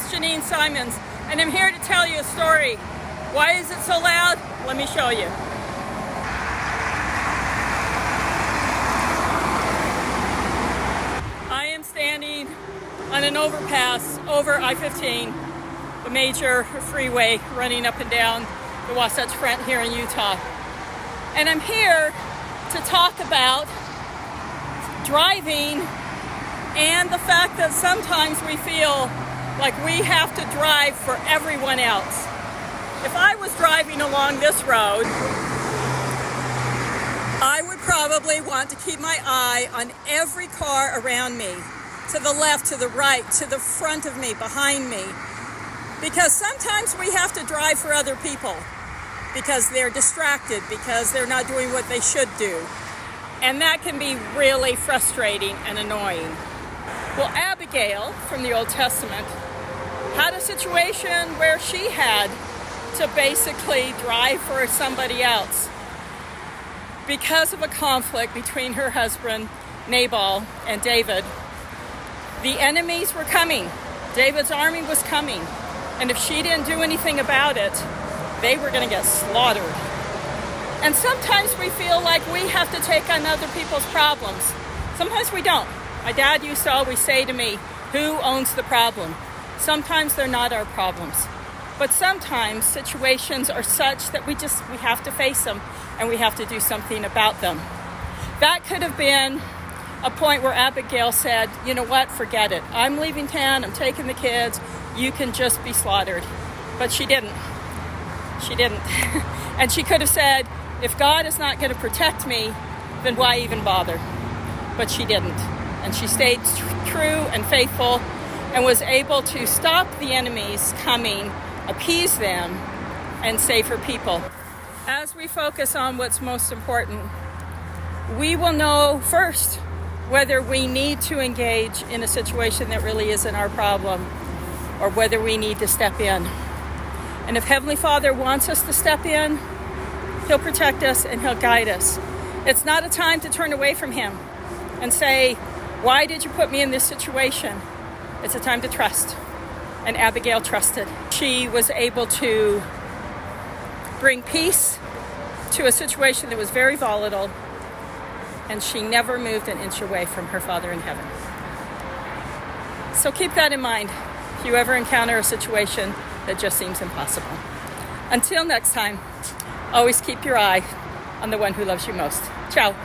Janine Simons, and I'm here to tell you a story. Why is it so loud? Let me show you. I am standing on an overpass over I-15, the major freeway running up and down the Wasatch Front here in Utah. And I'm here to talk about driving and the fact that sometimes we feel like we have to drive for everyone else. If I was driving along this road, I would probably want to keep my eye on every car around me, to the left, to the right, to the front of me, behind me, because sometimes we have to drive for other people because they're distracted, because they're not doing what they should do. And that can be really frustrating and annoying. Well, Abigail from the Old Testament had a situation where she had to basically drive for somebody else because of a conflict between her husband Nabal and David. The enemies were coming. David's army was coming. And if she didn't do anything about it, they were going to get slaughtered. And sometimes we feel like we have to take on other people's problems. Sometimes we don't. My dad used to always say to me, who owns the problem? Sometimes they're not our problems. But sometimes situations are such that we have to face them and we have to do something about them. That could have been a point where Abigail said, you know what, forget it. I'm leaving town, I'm taking the kids, you can just be slaughtered. But she didn't. She didn't. And she could have said, if God is not going to protect me, then why even bother? But she didn't. And she stayed true and faithful and was able to stop the enemies coming, appease them, and save her people. As we focus on what's most important, we will know first whether we need to engage in a situation that really isn't our problem or whether we need to step in. And if Heavenly Father wants us to step in, He'll protect us and He'll guide us. It's not a time to turn away from Him and say, why did you put me in this situation? It's a time to trust. And Abigail trusted. She was able to bring peace to a situation that was very volatile, and she never moved an inch away from her Father in heaven. So keep that in mind if you ever encounter a situation that just seems impossible. Until next time, always keep your eye on the one who loves you most. Ciao.